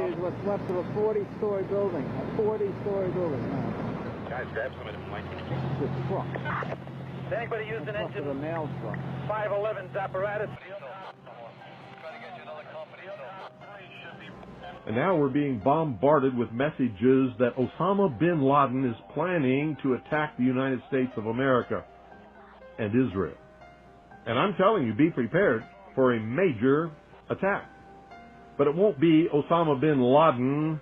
is what's left of a 40-story building. A 40-story building. Guys, grab some of them, Mike. This truck. Is anybody using engine The mail truck. 511's apparatus? And now we're being bombarded with messages that Osama bin Laden is planning to attack the United States of America and Israel. And I'm telling you, be prepared for a major attack. But it won't be Osama bin Laden.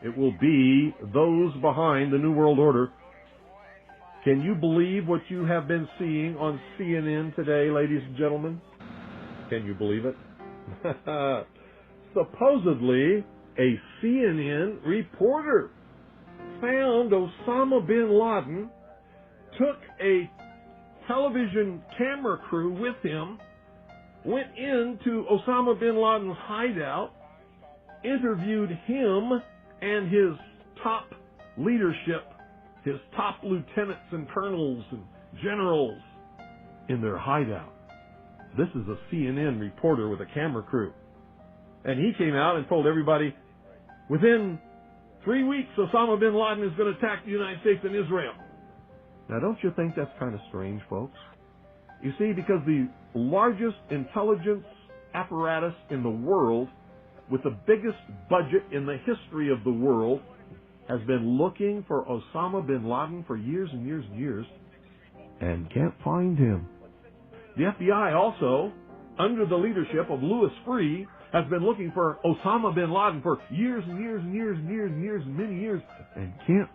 It will be those behind the New World Order. Can you believe what you have been seeing on CNN today, ladies and gentlemen? Can you believe it? Supposedly, a CNN reporter found Osama bin Laden, took a television camera crew with him, went into Osama bin Laden's hideout, interviewed him and his top leadership, his top lieutenants and colonels and generals in their hideout. This is a CNN reporter with a camera crew. And he came out and told everybody, within 3 weeks, Osama bin Laden is going to attack the United States and Israel. Now, don't you think that's kind of strange, folks? You see, because the largest intelligence apparatus in the world, with the biggest budget in the history of the world, has been looking for Osama bin Laden for years and years and years, and can't find him. The FBI also, under the leadership of Louis Freeh, has been looking for Osama bin Laden for years and years and years and years and years and many years, and can't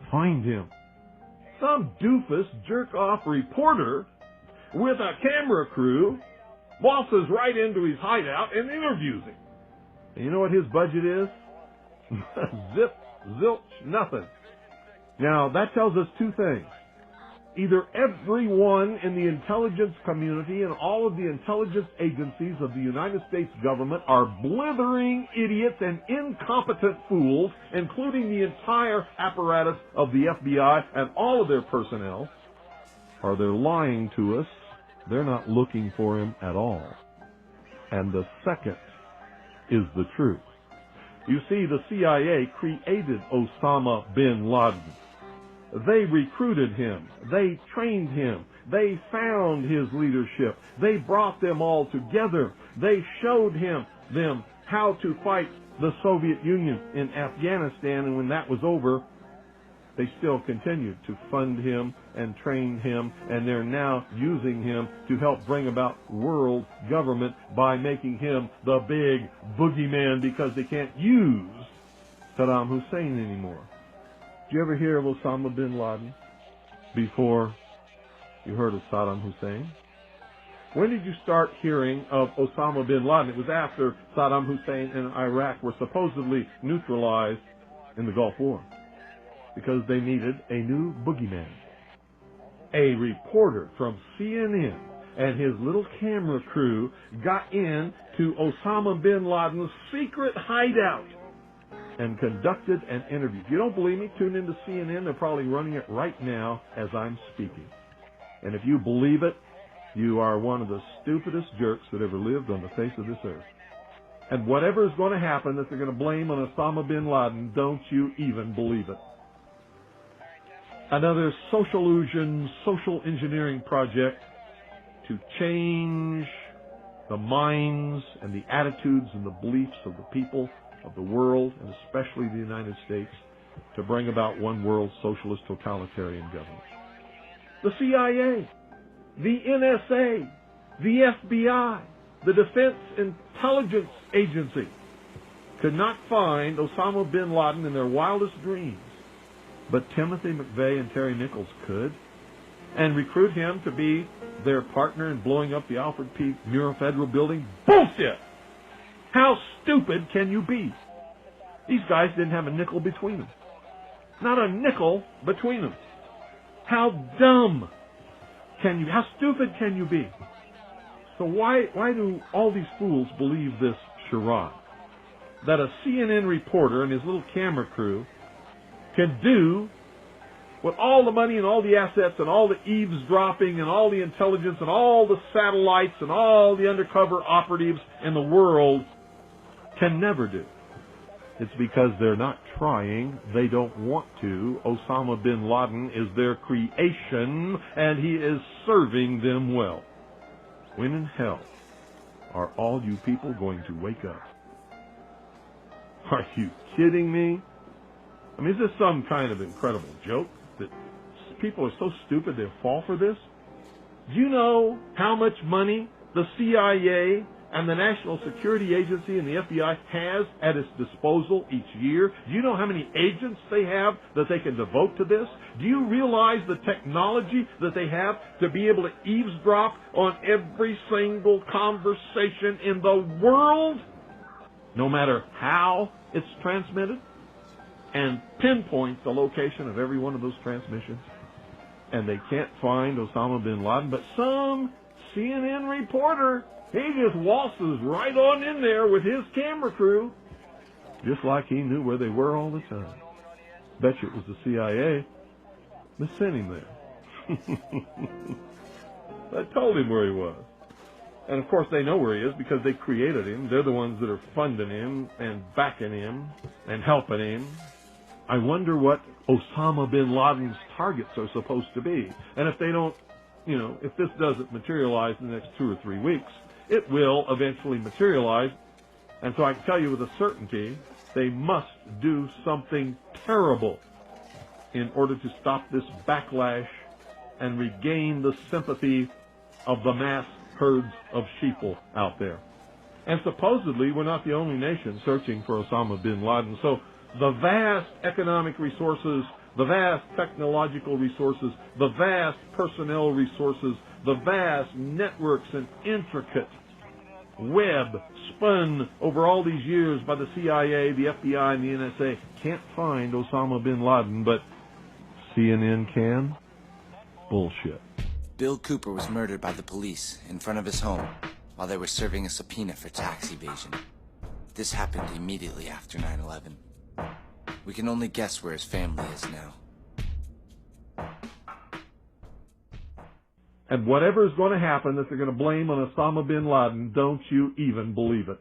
find him. Some doofus jerk-off reporter with a camera crew waltzes right into his hideout and interviews him. And you know what his budget is? Zip, zilch, nothing. Now, that tells us two things. Either everyone in the intelligence community and all of the intelligence agencies of the United States government are blithering idiots and incompetent fools, including the entire apparatus of the FBI and all of their personnel, or they're lying to us. They're not looking for him at all. And the second is the truth. You see, the CIA created Osama bin Laden. They recruited him. They trained him. They found his leadership. They brought them all together. They showed them how to fight the Soviet Union in Afghanistan, and when that was over, they still continued to fund him and train him, and they're now using him to help bring about world government by making him the big boogeyman, because they can't use Saddam Hussein anymore. Did you ever hear of Osama bin Laden before you heard of Saddam Hussein? When did you start hearing of Osama bin Laden? It was after Saddam Hussein and Iraq were supposedly neutralized in the Gulf War, because they needed a new boogeyman. A reporter from CNN and his little camera crew got into Osama bin Laden's secret hideout and conducted an interview. If you don't believe me, tune into CNN. They're probably running it right now as I'm speaking. And if you believe it, you are one of the stupidest jerks that ever lived on the face of this earth. And whatever is going to happen that they're going to blame on Osama bin Laden, don't you even believe it. Another social engineering project to change the minds and the attitudes and the beliefs of the people of the world, and especially the United States, to bring about one world socialist totalitarian government. The CIA, the NSA, the FBI, the Defense Intelligence Agency could not find Osama bin Laden in their wildest dreams, but Timothy McVeigh and Terry Nichols could, and recruit him to be their partner in blowing up the Alfred P. Murrah Federal Building. Bullshit! How stupid can you be? These guys didn't have a nickel between them. Not a nickel between them. How dumb can you be? How stupid can you be? So why do all these fools believe this charade? That a CNN reporter and his little camera crew can do what all the money and all the assets and all the eavesdropping and all the intelligence and all the satellites and all the undercover operatives in the world can never do. It's because they're not trying. They don't want to. Osama bin Laden is their creation, and he is serving them well. When in hell are all you people going to wake up? Are you kidding me? I mean, is this some kind of incredible joke that people are so stupid they'll fall for this? Do you know how much money the CIA and the National Security Agency and the FBI has at its disposal each year? Do you know how many agents they have that they can devote to this? Do you realize the technology that they have to be able to eavesdrop on every single conversation in the world, no matter how it's transmitted, and pinpoint the location of every one of those transmissions? And they can't find Osama bin Laden, but some CNN reporter, he just waltzes right on in there with his camera crew, just like he knew where they were all the time. Bet you it was the CIA that sent him there. I told him where he was. And of course they know where he is because they created him. They're the ones that are funding him and backing him and helping him. I wonder what Osama bin Laden's targets are supposed to be. And if they don't, if this doesn't materialize in the next 2 or 3 weeks, it will eventually materialize. And so I can tell you with a certainty, they must do something terrible in order to stop this backlash and regain the sympathy of the mass herds of sheeple out there. And supposedly, we're not the only nation searching for Osama bin Laden. So the vast economic resources, the vast technological resources, the vast personnel resources, the vast networks and intricate web spun over all these years by the CIA, the FBI, and the NSA can't find Osama bin Laden, but CNN can? Bullshit. Bill Cooper was murdered by the police in front of his home while they were serving a subpoena for tax evasion. This happened immediately after 9/11. We can only guess where his family is now. And whatever is going to happen that they're going to blame on Osama bin Laden, don't you even believe it.